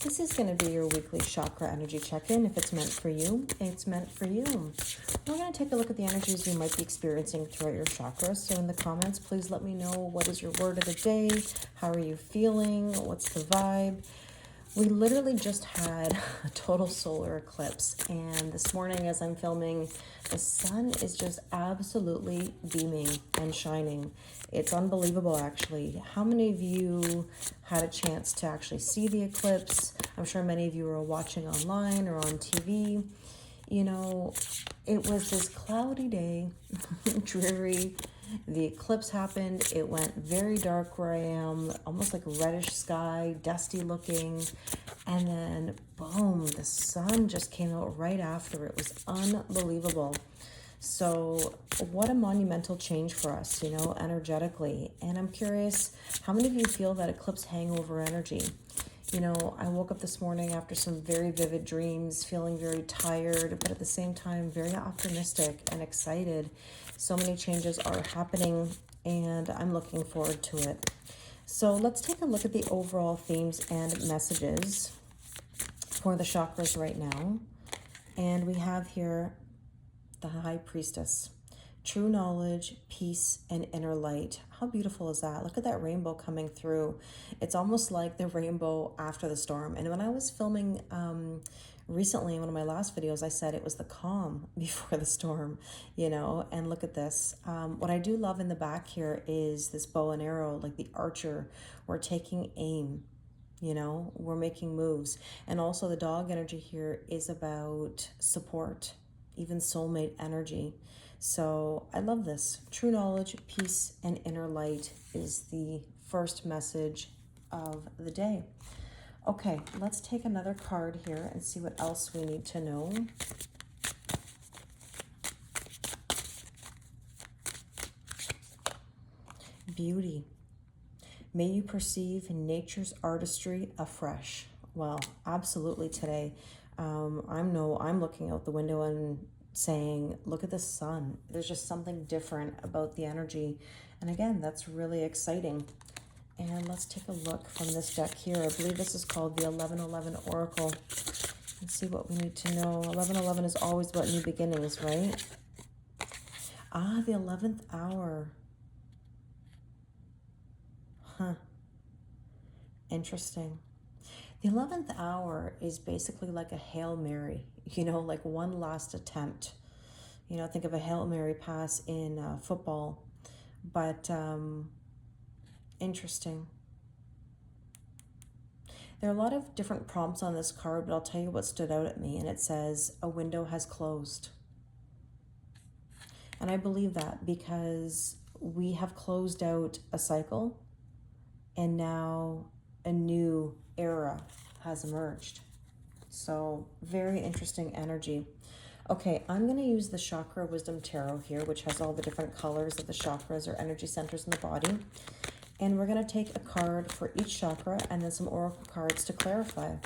This is going to be your weekly chakra energy check-in. If it's meant for you, it's meant for you. We're going to take a look at the energies you might be experiencing throughout your chakras. So in the comments, please let me know, what is your word of the day? How are you feeling? What's the vibe? We literally just had a total solar eclipse, and this morning as I'm filming, the sun is just absolutely beaming and shining. It's unbelievable, actually. How many of you had a chance to actually see the eclipse? I'm sure many of you were watching online or on TV. You know, it was this cloudy day, dreary. The eclipse happened. It went very dark where I am, almost like a reddish sky, dusty looking. And then, boom, the sun just came out right after. It was unbelievable. So what a monumental change for us, energetically. And I'm curious, how many of you feel that eclipse hangover energy? I woke up this morning after some very vivid dreams, feeling very tired, but at the same time, very optimistic and excited. So many changes are happening, and I'm looking forward to it. So let's take a look at the overall themes and messages for the chakras right now. And we have here the High Priestess. True knowledge, peace, and inner light. How beautiful is that? Look at that rainbow coming through. It's almost like the rainbow after the storm. And when I was filming recently in one of my last videos, I said it was the calm before the storm, and look at this. What I do love in the back here is this bow and arrow, like the archer. We're taking aim, we're making moves. And also the dog energy here is about support, even soulmate energy. So I love this. True knowledge, peace, and inner light is the first message of the day. Okay, let's take another card here and see what else we need to know. Beauty. May you perceive nature's artistry afresh. Well, absolutely today. I'm looking out the window and saying, look at the sun. There's just something different about the energy. And again, that's really exciting. And let's take a look from this deck here. I believe this is called the 1111 Oracle. Let's see what we need to know. 1111 is always about new beginnings, right? Ah, the 11th hour. Huh. Interesting. The 11th hour is basically like a Hail Mary, like one last attempt. Think of a Hail Mary pass in football, but interesting. There are a lot of different prompts on this card, but I'll tell you what stood out at me, and it says, a window has closed. And I believe that because we have closed out a cycle, and now a new era has emerged. So very interesting energy. Okay, I'm going to use the Chakra Wisdom Tarot here, which has all the different colors of the chakras or energy centers in the body. And we're going to take a card for each chakra and then some oracle cards to clarify.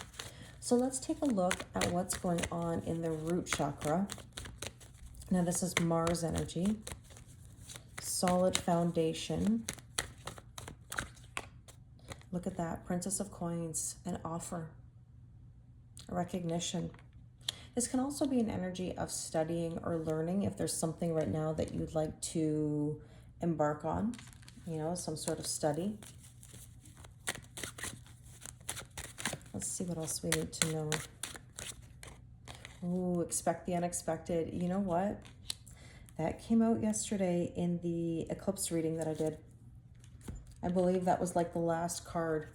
So let's take a look at what's going on in the root chakra. Now this is Mars energy, solid foundation. Look at that, Princess of Coins, an offer, a recognition. This can also be an energy of studying or learning if there's something right now that you'd like to embark on, some sort of study. Let's see what else we need to know. Ooh, expect the unexpected. You know what? That came out yesterday in the eclipse reading that I did. I believe that was like the last card.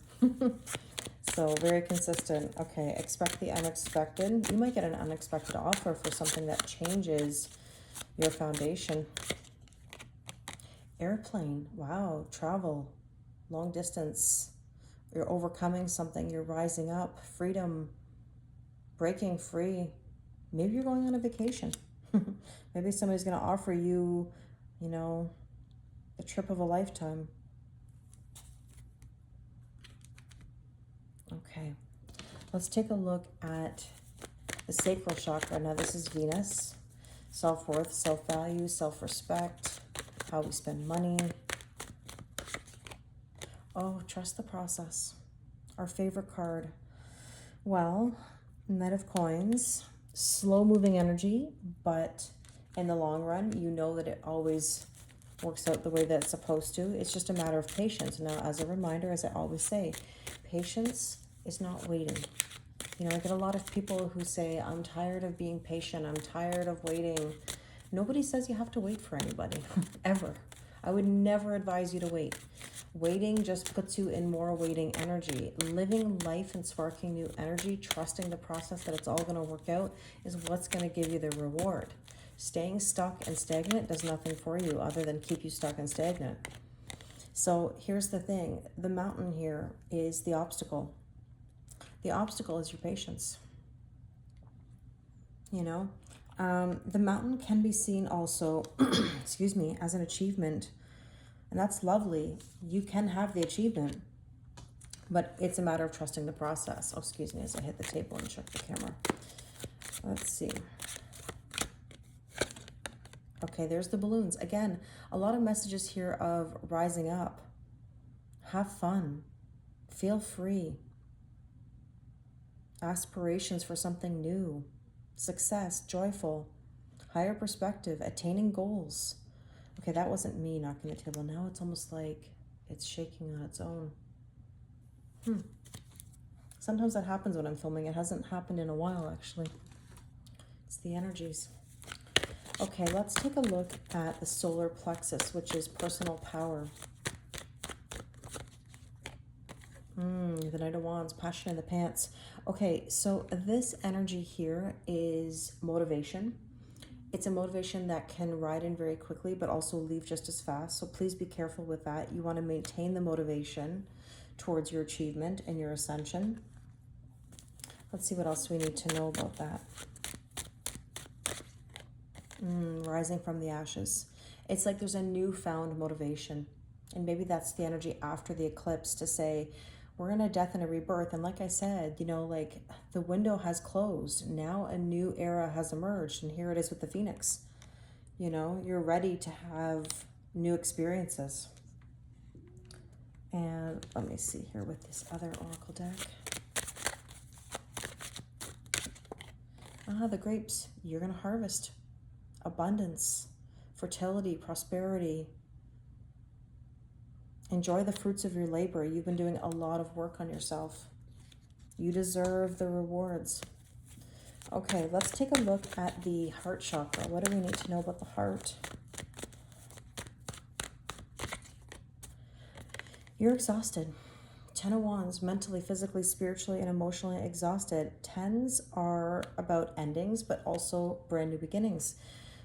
So very consistent. Okay, expect the unexpected. You might get an unexpected offer for something that changes your foundation. Airplane. Wow, travel, long distance. You're overcoming something. You're rising up. Freedom, breaking free. Maybe you're going on a vacation. Maybe somebody's going to offer you, the trip of a lifetime. Okay, let's take a look at the sacral chakra. Now this is Venus, self-worth, self-value, self-respect, how we spend money. Oh, trust the process. Our favorite card. Well, Knight of Coins, slow moving energy, but in the long run, you know that it always works out the way that it's supposed to. It's just a matter of patience. Now, as a reminder, as I always say, patience is not waiting. You know, I get a lot of people who say, I'm tired of being patient. I'm tired of waiting. Nobody says you have to wait for anybody, ever. I would never advise you to wait. Waiting just puts you in more waiting energy. Living life and sparking new energy, trusting the process that it's all going to work out is what's going to give you the reward. Staying stuck and stagnant does nothing for you other than keep you stuck and stagnant. So here's the thing. The mountain here is the obstacle. The obstacle is your patience. You know, the mountain can be seen also, excuse me, as an achievement. And that's lovely. You can have the achievement, but it's a matter of trusting the process. Oh, excuse me, as I hit the table and check the camera. Let's see. Okay, there's the balloons. Again, a lot of messages here of rising up. Have fun. Feel free. Aspirations for something new. Success, joyful. Higher perspective, attaining goals. Okay, that wasn't me knocking the table. Now it's almost like it's shaking on its own. Sometimes that happens when I'm filming. It hasn't happened in a while, actually. It's the energies. Okay, let's take a look at the solar plexus, which is personal power. The Knight of Wands, passion in the pants. Okay, so this energy here is motivation. It's a motivation that can ride in very quickly, but also leave just as fast. So please be careful with that. You want to maintain the motivation towards your achievement and your ascension. Let's see what else we need to know about that. Rising from the ashes. It's like there's a newfound motivation. And maybe that's the energy after the eclipse to say, we're in a death and a rebirth. And like I said, you know, like the window has closed. Now a new era has emerged. And here it is with the Phoenix. You know, you're ready to have new experiences. And let me see here with this other oracle deck. The grapes. You're going to harvest. Abundance, fertility, prosperity. Enjoy the fruits of your labor. You've been doing a lot of work on yourself. You deserve the rewards. Okay, let's take a look at the heart chakra. What do we need to know about the heart? You're exhausted. 10 of Wands, mentally, physically, spiritually, and emotionally exhausted. 10s are about endings, but also brand new beginnings.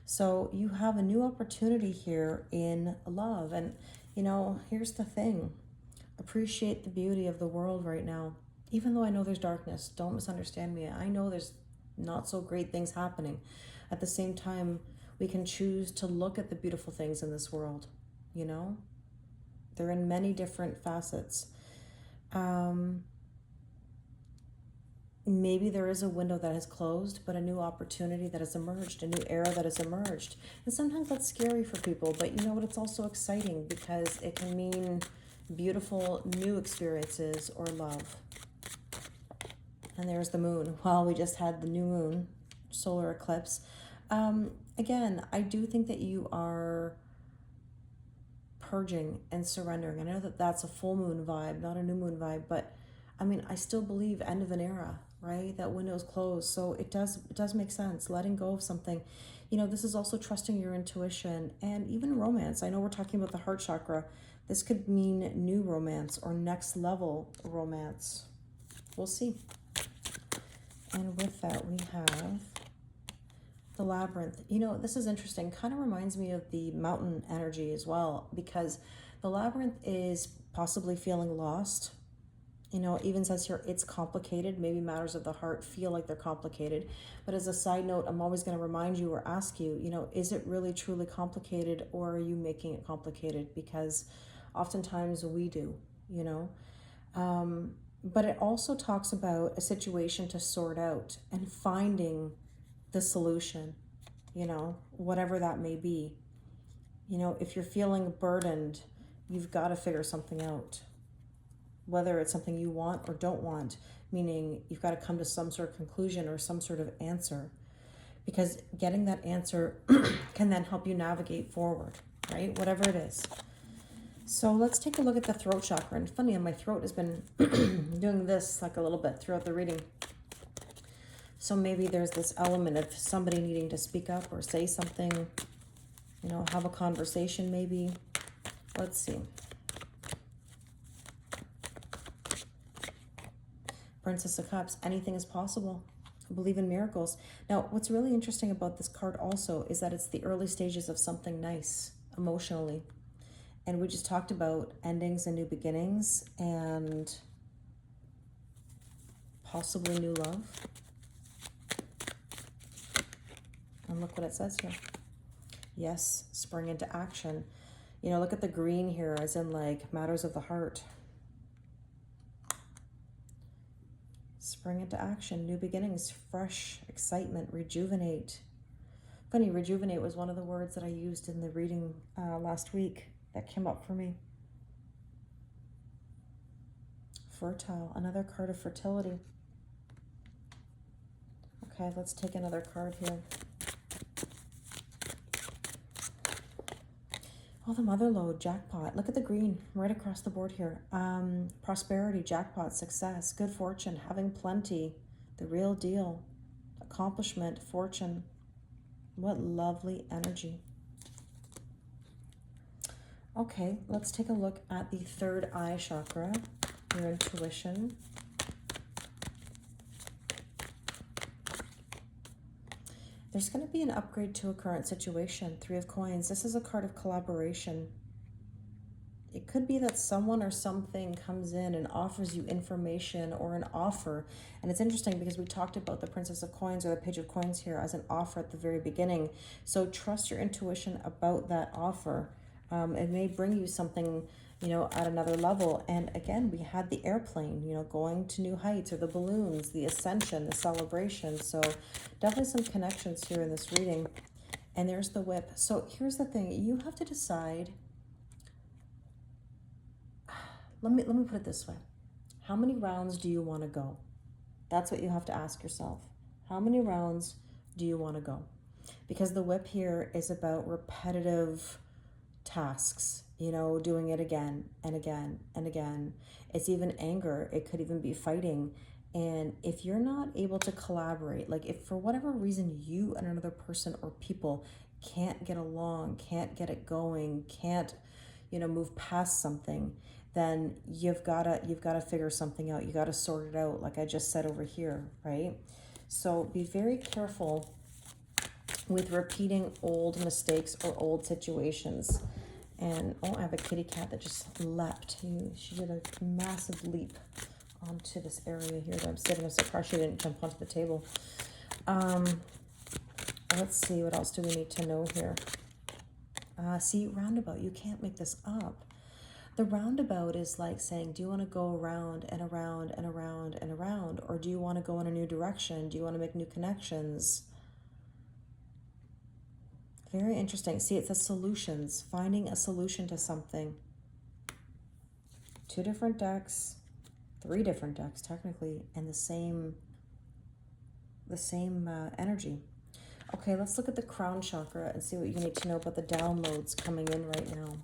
So you have a new opportunity here in love. And, you know, here's the thing. Appreciate the beauty of the world right now. Even though I know there's darkness, don't misunderstand me. I know there's not so great things happening. At the same time, we can choose to look at the beautiful things in this world, you know? They're in many different facets. Maybe there is a window that has closed, but a new opportunity that has emerged, a new era that has emerged. And sometimes that's scary for people, but you know what? It's also exciting because it can mean beautiful new experiences or love. And there's the moon. Well, we just had the new moon, solar eclipse. Again, I do think that you are purging and surrendering. I know that that's a full moon vibe, not a new moon vibe, but I mean, I still believe end of an era, right? That window's closed. So it does make sense. Letting go of something. You know, this is also trusting your intuition and even romance. I know we're talking about the heart chakra. This could mean new romance or next level romance. We'll see. And with that, we have the labyrinth. You know, this is interesting. Kind of reminds me of the mountain energy as well, because the labyrinth is possibly feeling lost. You know, it even says here, it's complicated. Maybe matters of the heart feel like they're complicated. But as a side note, I'm always going to remind you or ask you, you know, is it really truly complicated, or are you making it complicated? Because oftentimes we do, you know. But it also talks about a situation to sort out and finding the solution, you know, whatever that may be. You know, if you're feeling burdened, you've got to figure something out. whether it's something you want or don't want, meaning you've got to come to some sort of conclusion or some sort of answer, because getting that answer can then help you navigate forward, right? Whatever it is. So let's take a look at the throat chakra. And funny, my throat has been doing this like a little bit throughout the reading. So maybe there's this element of somebody needing to speak up or say something, you know, have a conversation maybe. Let's see. Princess of Cups, anything is possible. I believe in miracles. Now, what's really interesting about this card also is that it's the early stages of something nice emotionally. And we just talked about endings and new beginnings and possibly new love. And look what it says here. Yes, spring into action. You know, look at the green here, as in like matters of the heart. Spring into action, new beginnings, fresh excitement, rejuvenate. Funny, rejuvenate was one of the words that I used in the reading last week that came up for me. Fertile, another card of fertility. Okay, let's take another card here. Oh, the mother lode, jackpot. Look at the green right across the board here. Prosperity, jackpot, success, good fortune, having plenty, the real deal, accomplishment, fortune. What lovely energy. Okay, let's take a look at the third eye chakra, your intuition. There's going to be an upgrade to a current situation. Three of Coins. This is a card of collaboration. It could be that someone or something comes in and offers you information or an offer. And it's interesting because we talked about the Princess of Coins or the Page of Coins here as an offer at the very beginning. So trust your intuition about that offer. It may bring you something, you know, at another level. And again, we had the airplane, you know, going to new heights, or the balloons, the ascension, the celebration. So definitely some connections here in this reading. And there's the whip. So here's the thing. You have to decide. Let me put it this way. How many rounds do you want to go? That's what you have to ask yourself. How many rounds do you want to go? Because the whip here is about repetitive tasks, you know, doing it again and again and again. It's even anger. It could even be fighting. And if you're not able to collaborate, like if for whatever reason you and another person or people can't get along, can't get it going, can't, you know, move past something, then you've got to figure something out. You got to sort it out, like I just said over here, right? So be very careful with repeating old mistakes or old situations. And oh, I have a kitty cat that just leapt. She did a massive leap onto this area here that I'm sitting. I'm surprised she didn't jump onto the table. Let's see, what else do we need to know here? See, roundabout, you can't make this up. The roundabout is like saying, do you want to go around and around and around and around? Or do you want to go in a new direction? Do you want to make new connections? Very interesting. See, it says solutions, finding a solution to something. Two different decks, three different decks technically, and the same energy. Okay, let's look at the crown chakra and see what you need to know about the downloads coming in right now.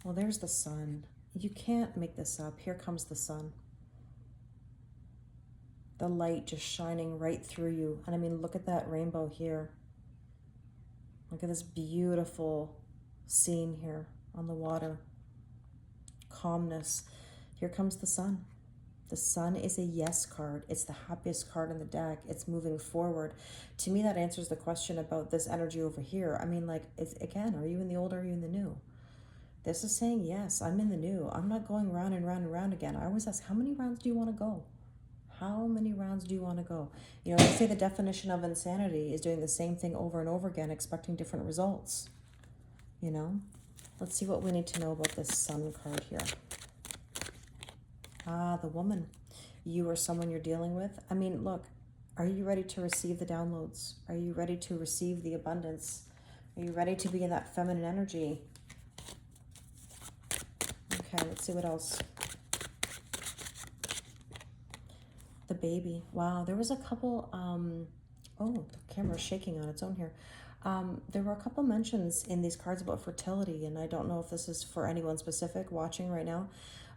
Well, there's the sun. You can't make this up. Here comes the sun. The light just shining right through you. And I mean, look at that rainbow here. Look at this beautiful scene here on the water. Calmness. Here comes the sun. The sun is a yes card. It's the happiest card in the deck. It's moving forward. To me, that answers the question about this energy over here. I mean, like, it's, again, are you in the old or are you in the new? This is saying, yes, I'm in the new. I'm not going round and round and round again. I always ask, how many rounds do you want to go? How many rounds do you want to go? You know, they say the definition of insanity is doing the same thing over and over again, expecting different results. You know? Let's see what we need to know about this sun card here. Ah, the woman. You or someone you're dealing with. I mean, look, are you ready to receive the downloads? Are you ready to receive the abundance? Are you ready to be in that feminine energy? Okay, let's see what else. The baby. Wow, there was a couple, oh, the camera's shaking on its own here. There were a couple mentions in these cards about fertility, and I don't know if this is for anyone specific watching right now,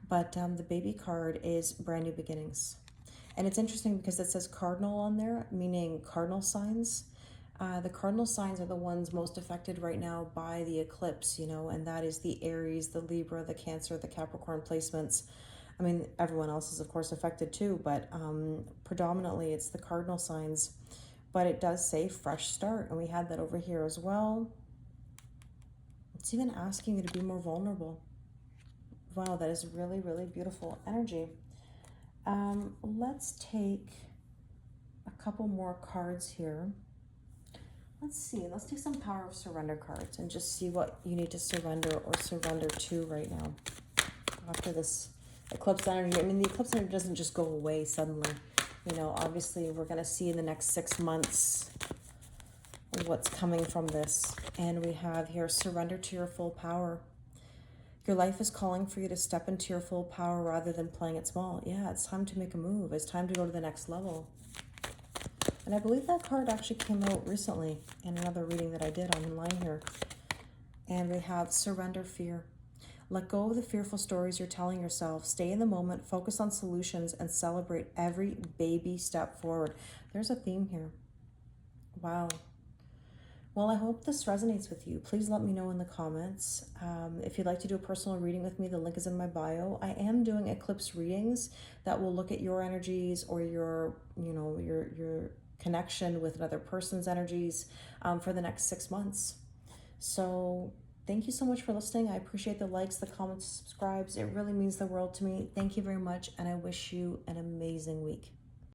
but the baby card is brand new beginnings. And it's interesting because it says cardinal on there, meaning cardinal signs. The cardinal signs are the ones most affected right now by the eclipse, you know, and that is the Aries, the Libra, the Cancer, the Capricorn placements. I mean, everyone else is, of course, affected too, but predominantly it's the cardinal signs. But it does say fresh start, and we had that over here as well. It's even asking you to be more vulnerable. Wow, that is really, really beautiful energy. Let's take a couple more cards here. Let's see, let's take some power of surrender cards and just see what you need to surrender or surrender to right now after this eclipse energy. I mean, the eclipse energy doesn't just go away suddenly. You know, obviously we're going to see in the next 6 months what's coming from this. And we have here, surrender to your full power. Your life is calling for you to step into your full power rather than playing it small. Yeah, it's time to make a move. It's time to go to the next level. And I believe that card actually came out recently in another reading that I did online here. And we have surrender fear. Let go of the fearful stories you're telling yourself. Stay in the moment, focus on solutions, and celebrate every baby step forward. There's a theme here. Wow. Well, I hope this resonates with you. Please let me know in the comments. If you'd like to do a personal reading with me, the link is in my bio. I am doing eclipse readings that will look at your energies or your, you know, your connection with another person's energies for the next 6 months. So thank you so much for listening. I appreciate the likes, the comments, subscribes. It really means the world to me. Thank you very much, and I wish you an amazing week.